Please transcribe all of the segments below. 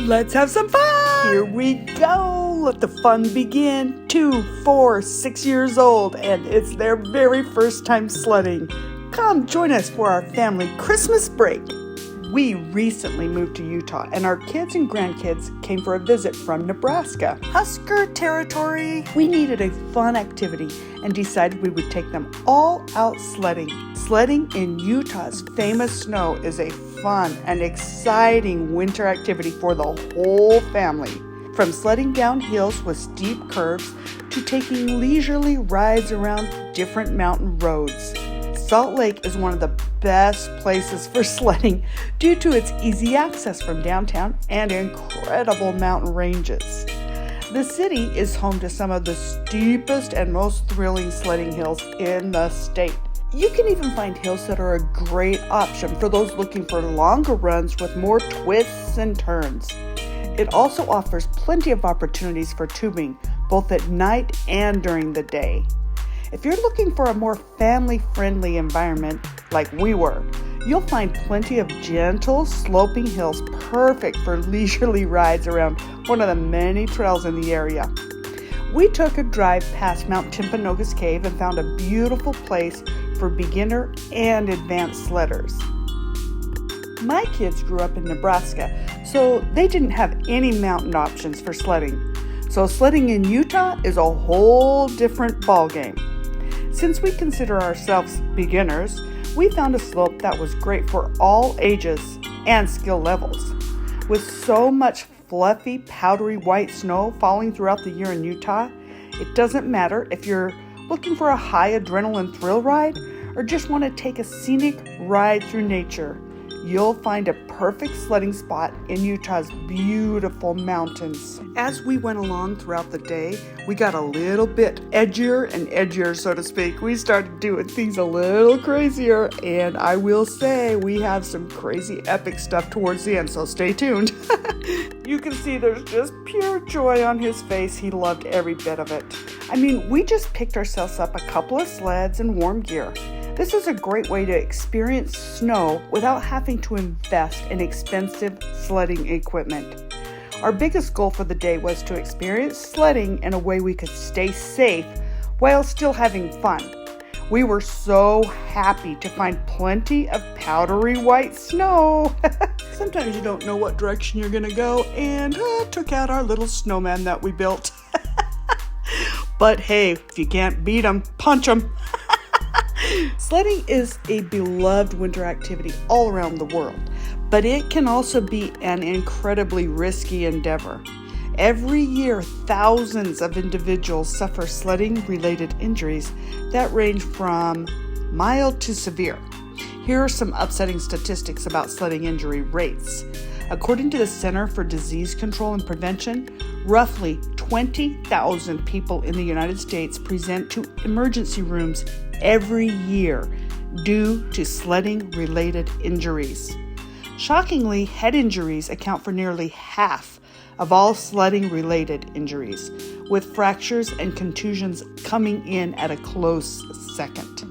Let's have some fun! Here we go! Let the fun begin. 2, 4, 6 years old, and it's their very first time sledding. Come join us for our family Christmas break. We recently moved to Utah, and our kids and grandkids came for a visit from Nebraska, Husker territory. We needed a fun activity and decided we would take them all out sledding. Sledding in Utah's famous snow is a fun and exciting winter activity for the whole family. From sledding down hills with steep curves to taking leisurely rides around different mountain roads. Salt Lake is one of the best places for sledding due to its easy access from downtown and incredible mountain ranges. The city is home to some of the steepest and most thrilling sledding hills in the state. You can even find hills that are a great option for those looking for longer runs with more twists and turns. It also offers plenty of opportunities for tubing, both at night and during the day. If you're looking for a more family-friendly environment like we were, you'll find plenty of gentle, sloping hills perfect for leisurely rides around one of the many trails in the area. We took a drive past Mount Timpanogos Cave and found a beautiful place for beginner and advanced sledders. My kids grew up in Nebraska, so they didn't have any mountain options for sledding. So sledding in Utah is a whole different ballgame. Since we consider ourselves beginners, we found a slope that was great for all ages and skill levels. With so much fluffy, powdery white snow falling throughout the year in Utah, it doesn't matter if you're looking for a high adrenaline thrill ride or just want to take a scenic ride through nature. You'll find a perfect sledding spot in Utah's beautiful mountains. As we went along throughout the day, we got a little bit edgier and edgier, so to speak. We started doing things a little crazier, and I will say we have some crazy epic stuff towards the end, so stay tuned. You can see there's just pure joy on his face. He loved every bit of it. I mean, we just picked ourselves up a couple of sleds and warm gear. This is a great way to experience snow without having to invest in expensive sledding equipment. Our biggest goal for the day was to experience sledding in a way we could stay safe while still having fun. We were so happy to find plenty of powdery white snow. Sometimes you don't know what direction you're gonna go, and took out our little snowman that we built. But hey, if you can't beat them, punch them. Sledding is a beloved winter activity all around the world, but it can also be an incredibly risky endeavor. Every year, thousands of individuals suffer sledding-related injuries that range from mild to severe. Here are some upsetting statistics about sledding injury rates. According to the Center for Disease Control and Prevention, roughly 20,000 people in the United States present to emergency rooms every year due to sledding-related injuries. Shockingly, head injuries account for nearly half of all sledding-related injuries, with fractures and contusions coming in at a close second.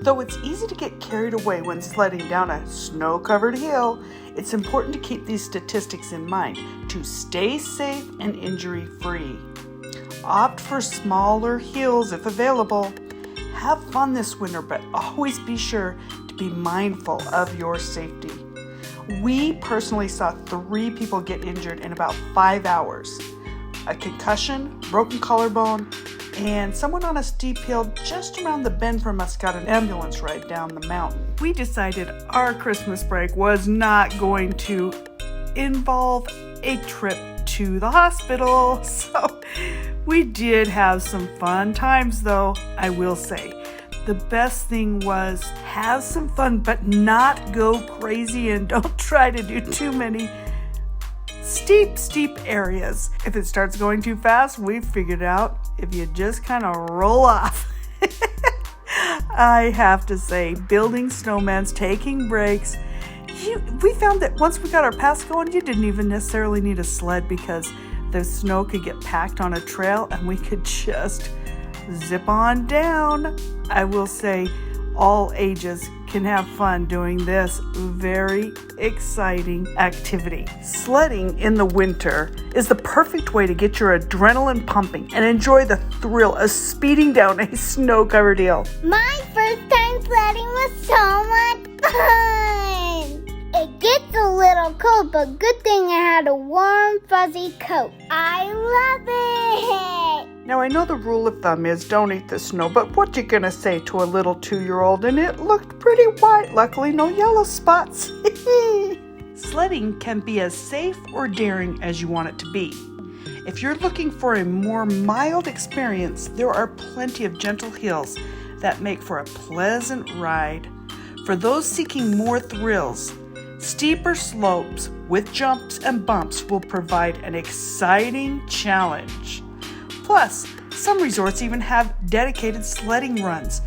Though it's easy to get carried away when sledding down a snow-covered hill, it's important to keep these statistics in mind to stay safe and injury-free. Opt for smaller hills if available. Have fun this winter, but always be sure to be mindful of your safety. We personally saw 3 people get injured in about 5 hours. A concussion, broken collarbone, and someone on a steep hill just around the bend from us got an ambulance ride down the mountain. We decided our Christmas break was not going to involve a trip to the hospital, so we did have some fun times though, I will say. The best thing was have some fun, but not go crazy and don't try to do too many steep areas. If it starts going too fast, we figured out if you just kind of roll off. I have to say, building snowmans, taking breaks, we found that once we got our paths going, you didn't even necessarily need a sled because the snow could get packed on a trail and we could just zip on down. I will say all ages can have fun doing this very exciting activity. Sledding in the winter is the perfect way to get your adrenaline pumping and enjoy the thrill of speeding down a snow-covered hill. My first time sledding was so much fun! It gets a little cold, but good thing I had a warm, fuzzy coat. I love it! Now, I know the rule of thumb is don't eat the snow, but what you gonna say to a little 2-year-old? And it looked pretty white. Luckily, no yellow spots. Sledding can be as safe or daring as you want it to be. If you're looking for a more mild experience, there are plenty of gentle hills that make for a pleasant ride. For those seeking more thrills, steeper slopes with jumps and bumps will provide an exciting challenge. Plus, some resorts even have dedicated sledding runs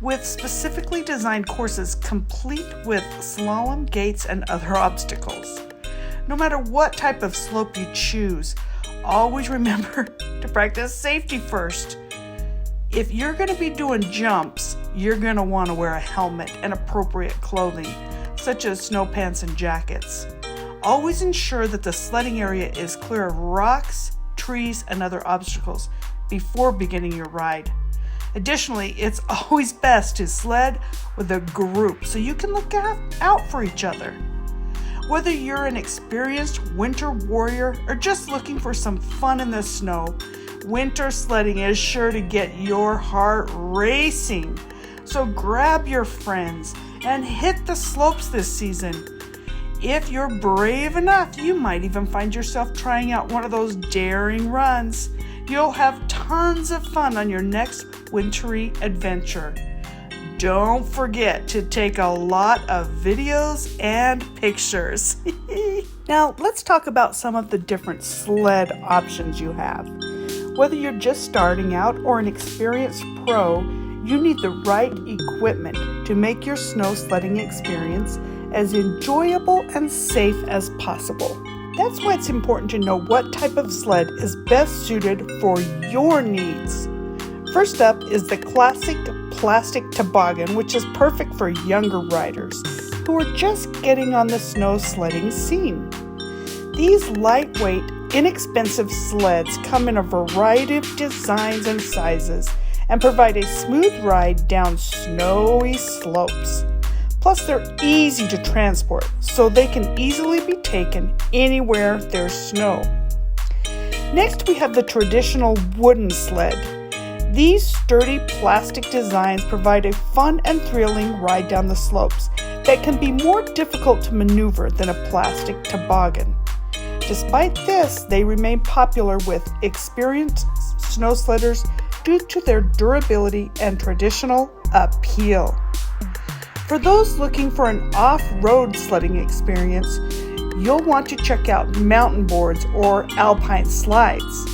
with specifically designed courses complete with slalom, gates, and other obstacles. No matter what type of slope you choose, always remember to practice safety first. If you're going to be doing jumps, you're going to want to wear a helmet and appropriate clothing, such as snow pants and jackets. Always ensure that the sledding area is clear of rocks, trees, and other obstacles before beginning your ride. Additionally, it's always best to sled with a group so you can look out for each other. Whether you're an experienced winter warrior or just looking for some fun in the snow, winter sledding is sure to get your heart racing. So grab your friends and hit the slopes this season. If you're brave enough, you might even find yourself trying out one of those daring runs. You'll have tons of fun on your next wintry adventure. Don't forget to take a lot of videos and pictures. Now, let's talk about some of the different sled options you have. Whether you're just starting out or an experienced pro, you need the right equipment to make your snow sledding experience as enjoyable and safe as possible. That's why it's important to know what type of sled is best suited for your needs. First up is the classic plastic toboggan, which is perfect for younger riders who are just getting on the snow sledding scene. These lightweight, inexpensive sleds come in a variety of designs and sizes and provide a smooth ride down snowy slopes. Plus, they're easy to transport, so they can easily be taken anywhere there's snow. Next, we have the traditional wooden sled. These sturdy plastic designs provide a fun and thrilling ride down the slopes that can be more difficult to maneuver than a plastic toboggan. Despite this, they remain popular with experienced snow sledders due to their durability and traditional appeal. For those looking for an off-road sledding experience, you'll want to check out mountain boards or alpine slides.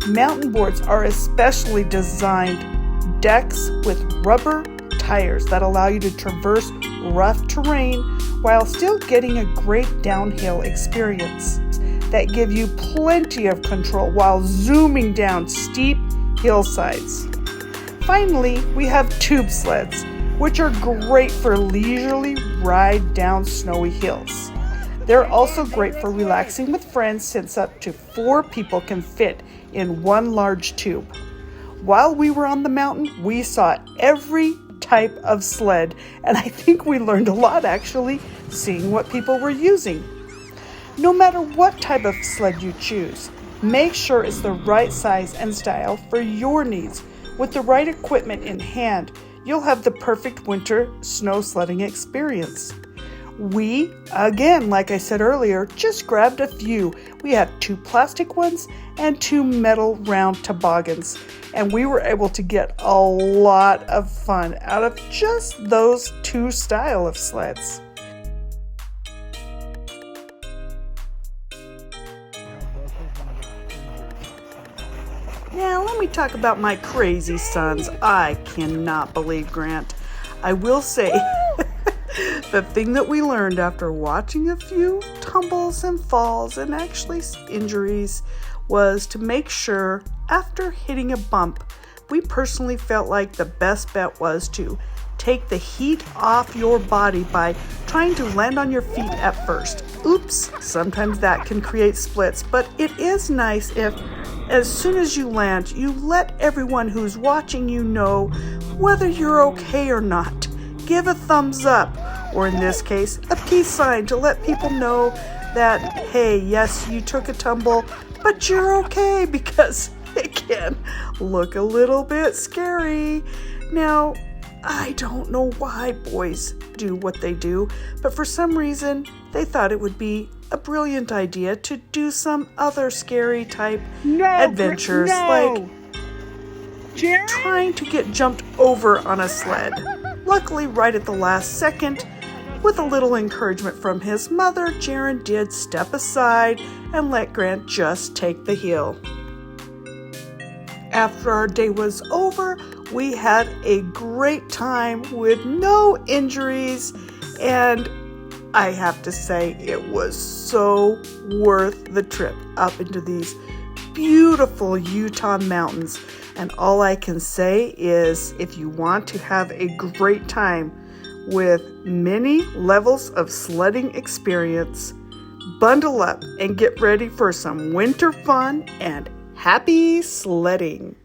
Mountain boards are especially designed decks with rubber tires that allow you to traverse rough terrain while still getting a great downhill experience that give you plenty of control while zooming down steep hillsides. Finally, we have tube sleds, which are great for leisurely ride down snowy hills. They're also great for relaxing with friends since up to 4 people can fit in one large tube. While we were on the mountain, we saw every type of sled, and I think we learned a lot actually seeing what people were using. No matter what type of sled you choose, make sure it's the right size and style for your needs. With the right equipment in hand, you'll have the perfect winter snow sledding experience. We, again, like I said earlier, just grabbed a few. We have 2 plastic ones and 2 metal round toboggans, and we were able to get a lot of fun out of just those 2 style of sleds. Now, let me talk about my crazy sons. I cannot believe Grant. I will say, the thing that we learned after watching a few tumbles and falls and actually injuries was to make sure after hitting a bump, we personally felt like the best bet was to take the heat off your body by trying to land on your feet at first. Oops, sometimes that can create splits, but it is nice if, as soon as you land, you let everyone who's watching you know whether you're okay or not. Give a thumbs up, or in this case, a peace sign to let people know that, hey, yes, you took a tumble, but you're okay, because it can look a little bit scary. Now, I don't know why boys do what they do, but for some reason, they thought it would be a brilliant idea to do some other scary type adventures, like trying to get jumped over on a sled. Luckily, right at the last second, with a little encouragement from his mother, Jaron did step aside and let Grant just take the hill. After our day was over, we had a great time with no injuries, and I have to say it was so worth the trip up into these beautiful Utah mountains. And all I can say is, if you want to have a great time with many levels of sledding experience, bundle up and get ready for some winter fun and happy sledding.